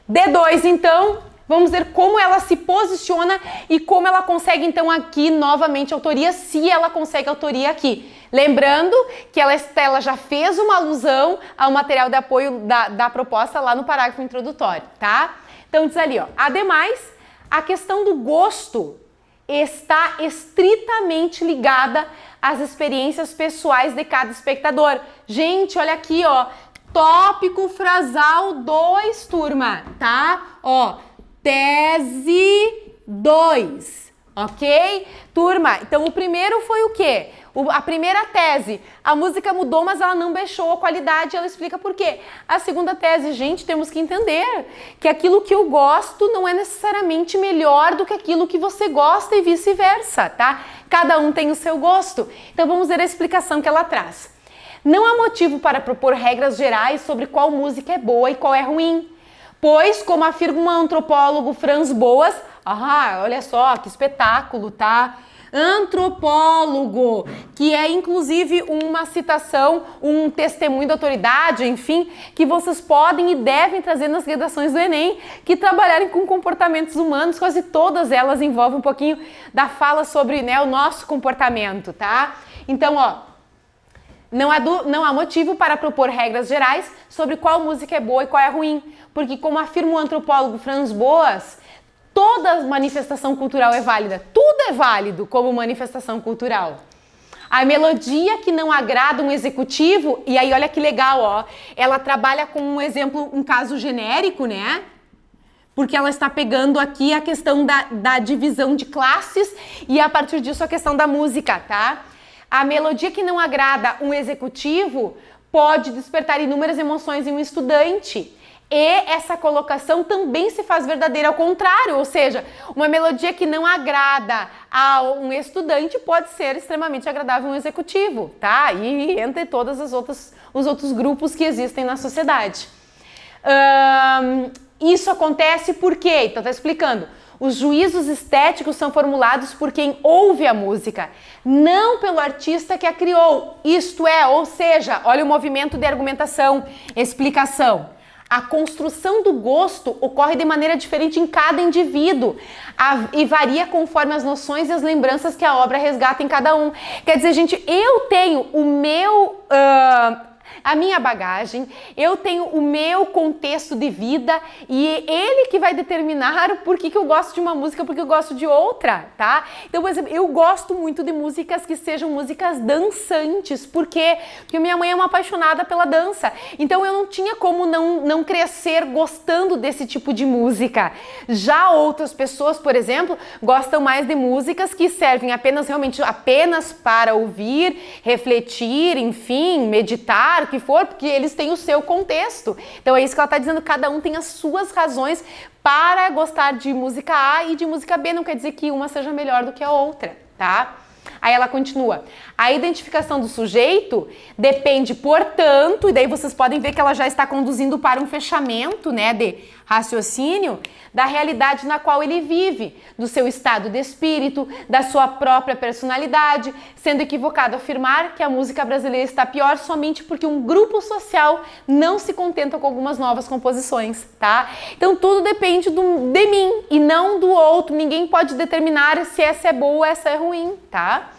D2 então, vamos ver como ela se posiciona e como ela consegue então aqui novamente autoria, se ela consegue autoria aqui. Lembrando que ela já fez uma alusão ao material de apoio da proposta lá no parágrafo introdutório, tá? Então diz ali, ó, ademais, a questão do gosto está estritamente ligada às experiências pessoais de cada espectador. Gente, olha aqui, ó, tópico frasal 2, turma, tá? Ó, tese 2, ok? Turma, então o primeiro foi o quê? A primeira tese, a música mudou, mas ela não baixou a qualidade, ela explica por quê. A segunda tese, gente, temos que entender que aquilo que eu gosto não é necessariamente melhor do que aquilo que você gosta e vice-versa, tá? Cada um tem o seu gosto. Então vamos ver a explicação que ela traz. Não há motivo para propor regras gerais sobre qual música é boa e qual é ruim, pois, como afirma o antropólogo Franz Boas, olha só que espetáculo, tá? Antropólogo, que é inclusive uma citação, um testemunho da autoridade, enfim, que vocês podem e devem trazer nas redações do Enem, que trabalharem com comportamentos humanos, quase todas elas envolvem um pouquinho da fala sobre, né, o nosso comportamento, tá? Então, ó, não há motivo para propor regras gerais sobre qual música é boa e qual é ruim, porque como afirma o antropólogo Franz Boas, toda manifestação cultural é válida, tudo é válido como manifestação cultural. A melodia que não agrada um executivo, e aí olha que legal, ó, ela trabalha com um exemplo, um caso genérico, né? Porque ela está pegando aqui a questão da divisão de classes e a partir disso a questão da música, tá? A melodia que não agrada um executivo pode despertar inúmeras emoções em um estudante. E essa colocação também se faz verdadeira ao contrário, ou seja, uma melodia que não agrada a um estudante pode ser extremamente agradável a um executivo, tá? E entre todos os outros grupos que existem na sociedade. Isso acontece por quê? Então tá explicando. Os juízos estéticos são formulados por quem ouve a música, não pelo artista que a criou. Isto é, ou seja, olha o movimento de argumentação, explicação. A construção do gosto ocorre de maneira diferente em cada indivíduo e varia conforme as noções e as lembranças que a obra resgata em cada um. Quer dizer, gente, eu tenho o meu... a minha bagagem, eu tenho o meu contexto de vida e ele que vai determinar por que eu gosto de uma música, porque eu gosto de outra, tá? Então, por exemplo, eu gosto muito de músicas que sejam músicas dançantes. Por quê? Porque minha mãe é uma apaixonada pela dança. Então, eu não tinha como não crescer gostando desse tipo de música. Já outras pessoas, por exemplo, gostam mais de músicas que servem apenas para ouvir, refletir, enfim, meditar, o que for, porque eles têm o seu contexto. Então é isso que ela está dizendo, cada um tem as suas razões para gostar de música A e de música B, não quer dizer que uma seja melhor do que a outra, tá? Aí ela continua, a identificação do sujeito depende, portanto, e daí vocês podem ver que ela já está conduzindo para um fechamento, né, de raciocínio, da realidade na qual ele vive, do seu estado de espírito, da sua própria personalidade, sendo equivocado afirmar que a música brasileira está pior somente porque um grupo social não se contenta com algumas novas composições, tá? Então tudo depende de mim e não do outro, ninguém pode determinar se essa é boa ou essa é ruim, tá?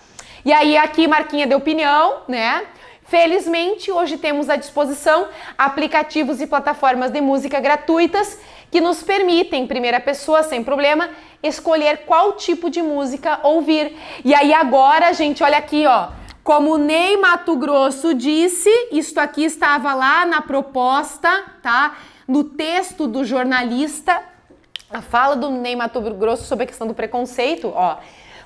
E aí aqui marquinha de opinião, né? Felizmente, hoje temos à disposição aplicativos e plataformas de música gratuitas que nos permitem, em primeira pessoa, sem problema, escolher qual tipo de música ouvir. E aí agora, gente, olha aqui, ó. Como o Ney Matogrosso disse, isto aqui estava lá na proposta, tá? No texto do jornalista, a fala do Ney Matogrosso sobre a questão do preconceito, ó.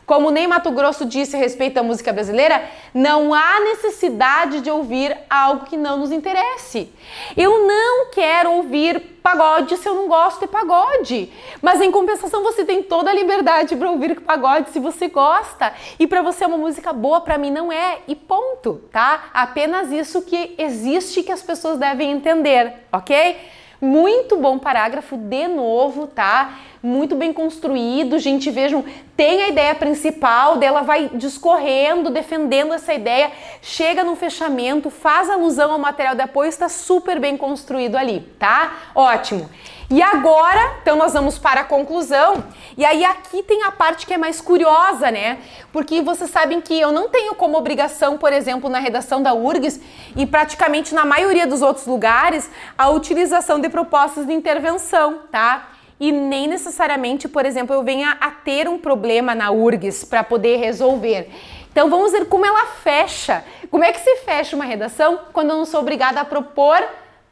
Como o Ney Matogrosso disse a respeito da música brasileira, não há necessidade de ouvir algo que não nos interesse. Eu não quero ouvir pagode se eu não gosto de pagode. Mas em compensação você tem toda a liberdade para ouvir pagode se você gosta. E para você é uma música boa, para mim não é. E ponto, tá? Apenas isso que existe que as pessoas devem entender, ok? Muito bom parágrafo, de novo, tá? Muito bem construído, gente, vejam, tem a ideia principal dela, vai discorrendo, defendendo essa ideia, chega no fechamento, faz alusão ao material de apoio, está super bem construído ali, tá? Ótimo. E agora, então nós vamos para a conclusão, e aí aqui tem a parte que é mais curiosa, né? Porque vocês sabem que eu não tenho como obrigação, por exemplo, na redação da URGS e praticamente na maioria dos outros lugares, a utilização de propostas de intervenção, tá? E nem necessariamente, por exemplo, eu venha a ter um problema na URGS para poder resolver. Então vamos ver como ela fecha. Como é que se fecha uma redação quando eu não sou obrigada a propor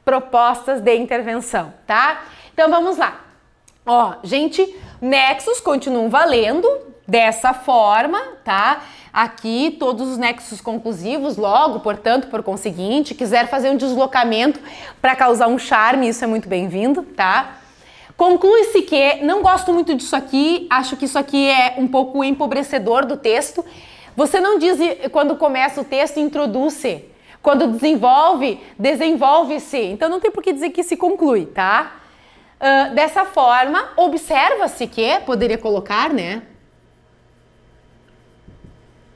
propostas de intervenção, tá? Então vamos lá. Ó, gente, nexos continuam valendo dessa forma, tá? Aqui todos os nexos conclusivos, logo, portanto, por conseguinte, quiser fazer um deslocamento para causar um charme, isso é muito bem-vindo, tá? Conclui-se que, não gosto muito disso aqui, acho que isso aqui é um pouco empobrecedor do texto. Você não diz quando começa o texto, introduz-se. Quando desenvolve, desenvolve-se. Então não tem por que dizer que se conclui, tá? Dessa forma, observa-se que, poderia colocar, né?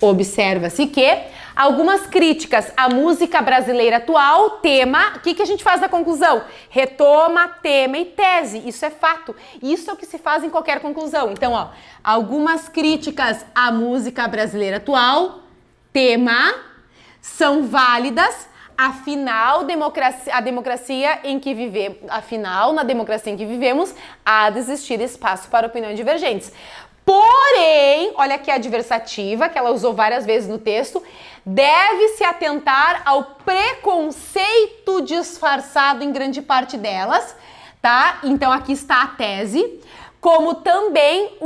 Observa-se que algumas críticas à música brasileira atual, tema, o que a gente faz na conclusão? Retoma, tema e tese, isso é fato, isso é o que se faz em qualquer conclusão. Então, ó, algumas críticas à música brasileira atual, tema, são válidas, afinal, na democracia em que vivemos, há de existir espaço para opiniões divergentes. Porém, olha aqui a adversativa, que ela usou várias vezes no texto, deve-se atentar ao preconceito disfarçado em grande parte delas, tá? Então aqui está a tese, como também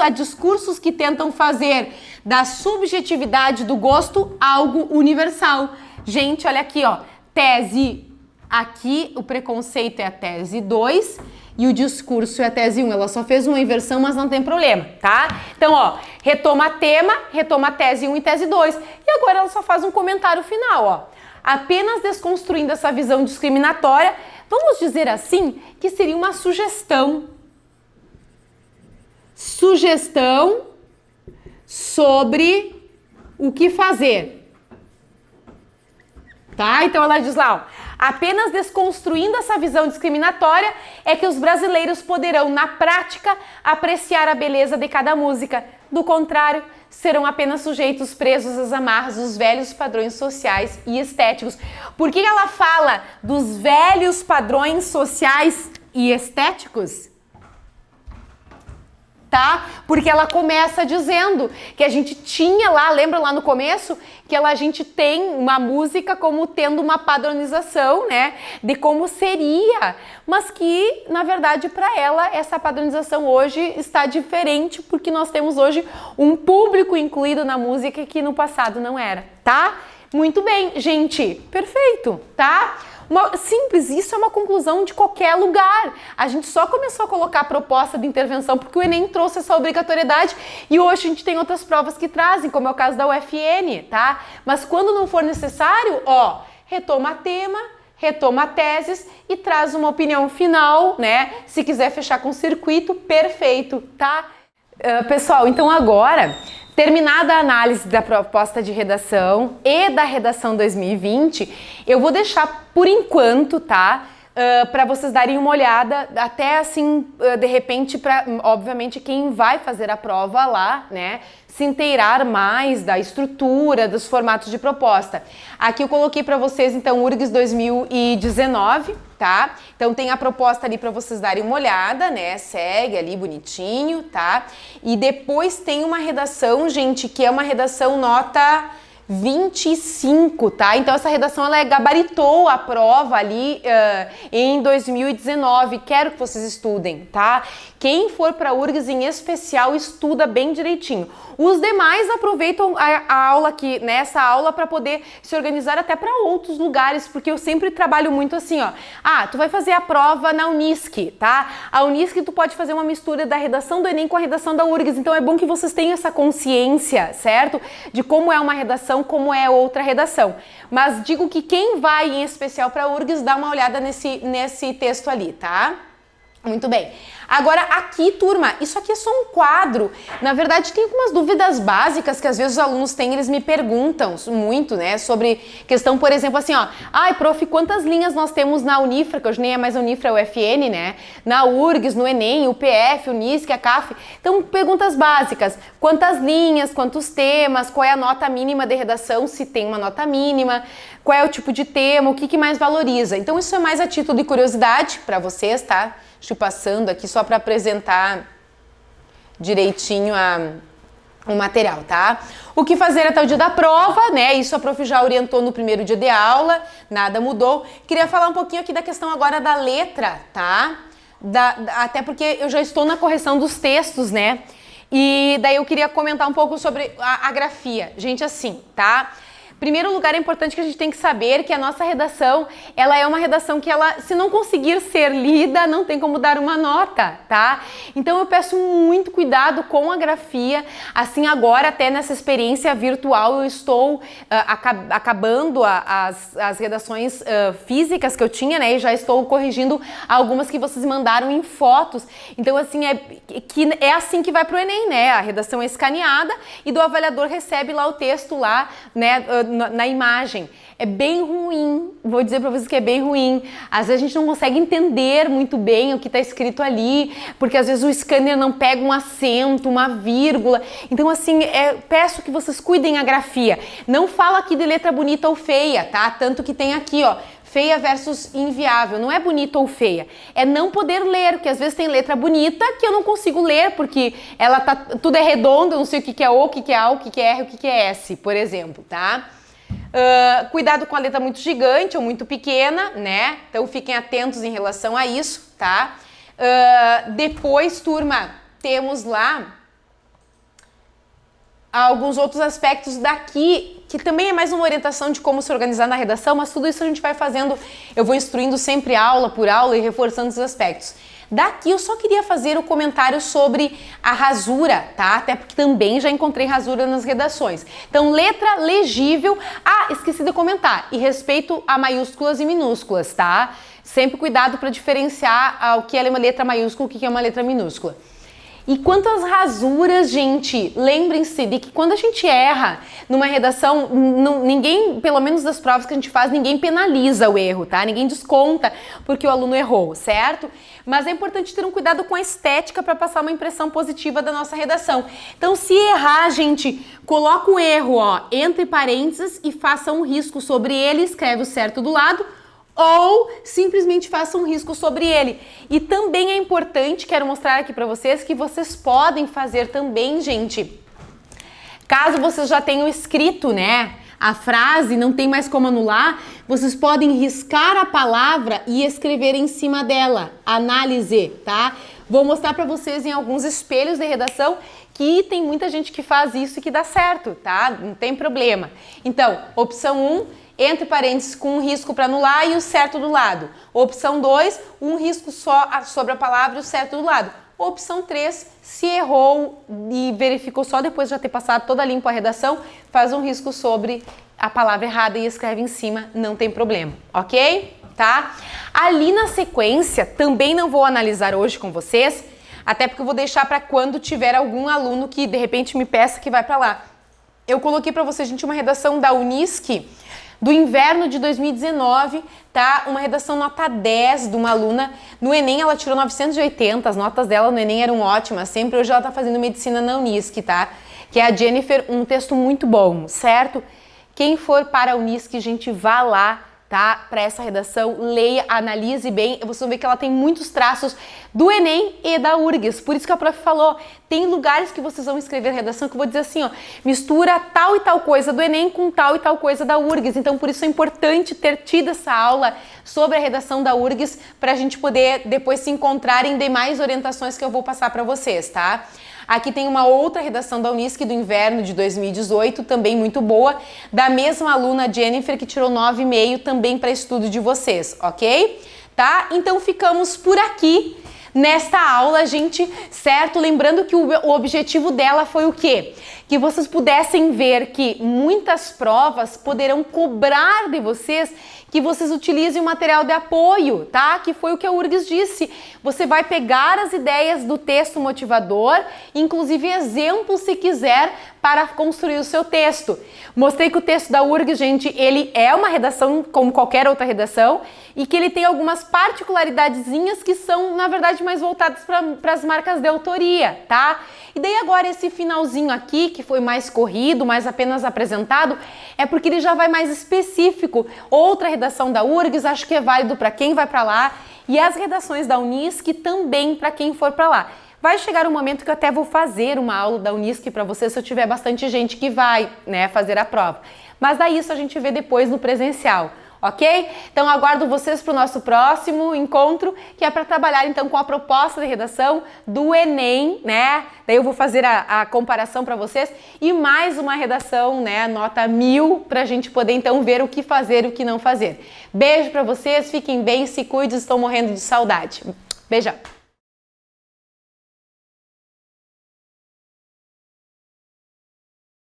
há discursos que tentam fazer da subjetividade do gosto algo universal. Gente, olha aqui, ó, tese, aqui o preconceito é a tese 2, e o discurso é a tese 1, ela só fez uma inversão, mas não tem problema, tá? Então, ó, retoma tema, retoma tese 1 e tese 2. E agora ela só faz um comentário final, ó. Apenas desconstruindo essa visão discriminatória, vamos dizer assim, que seria uma sugestão. Sugestão sobre o que fazer. tá? Então ela diz lá, ó, apenas desconstruindo essa visão discriminatória é que os brasileiros poderão, na prática, apreciar a beleza de cada música. Do contrário, serão apenas sujeitos presos às amarras dos velhos padrões sociais e estéticos. Por que ela fala dos velhos padrões sociais e estéticos? Tá? Porque ela começa dizendo que a gente tinha lá, lembra lá no começo, que a gente tem uma música como tendo uma padronização, né, de como seria, mas que, na verdade, para ela, essa padronização hoje está diferente, porque nós temos hoje um público incluído na música que no passado não era, tá? Muito bem, gente, perfeito, tá? Simples, isso é uma conclusão de qualquer lugar. A gente só começou a colocar a proposta de intervenção porque o Enem trouxe essa obrigatoriedade e hoje a gente tem outras provas que trazem, como é o caso da UFN, tá? Mas quando não for necessário, ó, retoma tema, retoma teses e traz uma opinião final, né? Se quiser fechar com circuito, perfeito, tá? Pessoal, então agora, terminada a análise da proposta de redação e da redação 2020, eu vou deixar por enquanto, tá? Para vocês darem uma olhada, até assim, de repente, para, obviamente, quem vai fazer a prova lá, né, se inteirar mais da estrutura, dos formatos de proposta. Aqui eu coloquei para vocês, então, URGS 2019, tá? Então tem a proposta ali para vocês darem uma olhada, né? Segue ali bonitinho, tá? E depois tem uma redação, gente, que é uma redação nota 25, tá? Então essa redação ela gabaritou a prova ali em 2019. Quero que vocês estudem, tá? Quem for para URGS em especial estuda bem direitinho. Os demais aproveitam a aula aqui, nessa aula, para poder se organizar até para outros lugares, porque eu sempre trabalho muito assim, ó. Ah, tu vai fazer a prova na Unisc, tá? A Unisc tu pode fazer uma mistura da redação do Enem com a redação da URGS, então é bom que vocês tenham essa consciência, certo? De como é uma redação, como é outra redação. Mas digo que quem vai em especial para a URGS, dá uma olhada nesse texto ali, tá? Muito bem. Agora aqui, turma, isso aqui é só um quadro. Na verdade, tem algumas dúvidas básicas que às vezes os alunos têm, eles me perguntam muito, né, sobre questão, por exemplo, assim, ó, ai, prof, quantas linhas nós temos na Unifra, que hoje nem é mais Unifra, é UFN, né, na URGS, no Enem, UPF, Unisc, a CAF. Então, perguntas básicas, quantas linhas, quantos temas, qual é a nota mínima de redação, se tem uma nota mínima, qual é o tipo de tema, o que mais valoriza. Então, isso é mais a título de curiosidade para vocês, tá? Estou passando aqui só para apresentar direitinho o material, tá? O que fazer até o dia da prova, né? Isso a prof já orientou no primeiro dia de aula, nada mudou. Queria falar um pouquinho aqui da questão agora da letra, tá? Até porque eu já estou na correção dos textos, né? E daí eu queria comentar um pouco sobre a grafia. Gente, assim, tá? Primeiro lugar, é importante que a gente tem que saber que a nossa redação, ela é uma redação que ela, se não conseguir ser lida, não tem como dar uma nota, tá? Então eu peço muito cuidado com a grafia, assim agora até nessa experiência virtual eu estou acabando as redações físicas que eu tinha, né? E já estou corrigindo algumas que vocês mandaram em fotos. Então assim, é assim que vai pro Enem, né? A redação é escaneada e do avaliador recebe lá o texto lá, né? Na imagem. É bem ruim, vou dizer para vocês que é bem ruim. Às vezes a gente não consegue entender muito bem o que está escrito ali, porque às vezes o scanner não pega um acento, uma vírgula. Então assim, peço que vocês cuidem a grafia. Não fala aqui de letra bonita ou feia, tá? Tanto que tem aqui, ó, feia versus inviável. Não é bonita ou feia, é não poder ler, porque às vezes tem letra bonita que eu não consigo ler, porque ela tá, tudo é redondo, eu não sei o que é O, o que é A, o que é R, o que é S, por exemplo, tá? Cuidado com a letra muito gigante ou muito pequena, né? Então fiquem atentos em relação a isso, tá? Depois, turma, temos lá alguns outros aspectos daqui, que também é mais uma orientação de como se organizar na redação, mas tudo isso a gente vai fazendo, eu vou instruindo sempre aula por aula e reforçando esses aspectos. Daqui eu só queria fazer o comentário sobre a rasura, tá? Até porque também já encontrei rasura nas redações. Então, letra legível. Ah, esqueci de comentar. E respeito a maiúsculas e minúsculas, tá? Sempre cuidado para diferenciar o que é uma letra maiúscula e o que é uma letra minúscula. E quanto às rasuras, gente, lembrem-se de que quando a gente erra numa redação, ninguém, pelo menos das provas que a gente faz, ninguém penaliza o erro, tá? Ninguém desconta porque o aluno errou, certo? Mas é importante ter um cuidado com a estética para passar uma impressão positiva da nossa redação. Então, se errar, gente, coloca o erro, ó, entre parênteses e faça um risco sobre ele, escreve o certo do lado, ou simplesmente faça um risco sobre ele. E também é importante, quero mostrar aqui para vocês, que vocês podem fazer também, gente, caso vocês já tenham escrito, né, a frase, não tem mais como anular, vocês podem riscar a palavra e escrever em cima dela, análise, tá? Vou mostrar para vocês em alguns espelhos de redação que tem muita gente que faz isso e que dá certo, tá? Não tem problema. Então, opção 1, entre parênteses com um risco para anular e o certo do lado. Opção 2, um risco só sobre a palavra e o certo do lado. Opção 3, se errou e verificou só depois de já ter passado toda a limpo a redação, faz um risco sobre a palavra errada e escreve em cima, não tem problema, ok? Tá? Ali na sequência, também não vou analisar hoje com vocês, até porque eu vou deixar para quando tiver algum aluno que de repente me peça que vai para lá. Eu coloquei para vocês, gente, uma redação da Unisc, do inverno de 2019, tá? Uma redação nota 10 de uma aluna. No Enem ela tirou 980, as notas dela no Enem eram ótimas, sempre. Hoje ela tá fazendo medicina na Unisc, tá? Que é a Jennifer, um texto muito bom, certo? Quem for para a Unisc, gente, vá lá, tá? Para essa redação, leia, analise bem. Vocês vão ver que ela tem muitos traços do Enem e da URGS. Por isso que a prof falou, tem lugares que vocês vão escrever redação que eu vou dizer assim, ó, mistura tal e tal coisa do Enem com tal e tal coisa da URGS. Então, por isso é importante ter tido essa aula sobre a redação da URGS para a gente poder depois se encontrar em demais orientações que eu vou passar para vocês, tá? Aqui tem uma outra redação da Unisc do inverno de 2018, também muito boa, da mesma aluna Jennifer, que tirou 9,5 também para estudo de vocês, ok? Tá? Então ficamos por aqui nesta aula, gente, certo? Lembrando que o objetivo dela foi o quê? Que vocês pudessem ver que muitas provas poderão cobrar de vocês que vocês utilizem o material de apoio, tá? Que foi o que a URGS disse. Você vai pegar as ideias do texto motivador, inclusive exemplos, se quiser, para construir o seu texto. Mostrei que o texto da URGS, gente, ele é uma redação como qualquer outra redação e que ele tem algumas particularidadezinhas que são, na verdade, mais voltadas para as marcas de autoria, tá? E daí agora esse finalzinho aqui, que foi mais corrido, mais apenas apresentado, é porque ele já vai mais específico. Outra redação da URGS, acho que é válido para quem vai para lá, e as redações da Unisc também para quem for para lá. Vai chegar um momento que eu até vou fazer uma aula da Unisc para vocês, se eu tiver bastante gente que vai, né, fazer a prova. Mas daí isso a gente vê depois no presencial. Ok? Então aguardo vocês para o nosso próximo encontro, que é para trabalhar então com a proposta de redação do Enem, né? Daí eu vou fazer a comparação para vocês e mais uma redação, né? Nota 1000, para a gente poder então ver o que fazer e o que não fazer. Beijo para vocês, fiquem bem, se cuidem, estou morrendo de saudade. Beijão!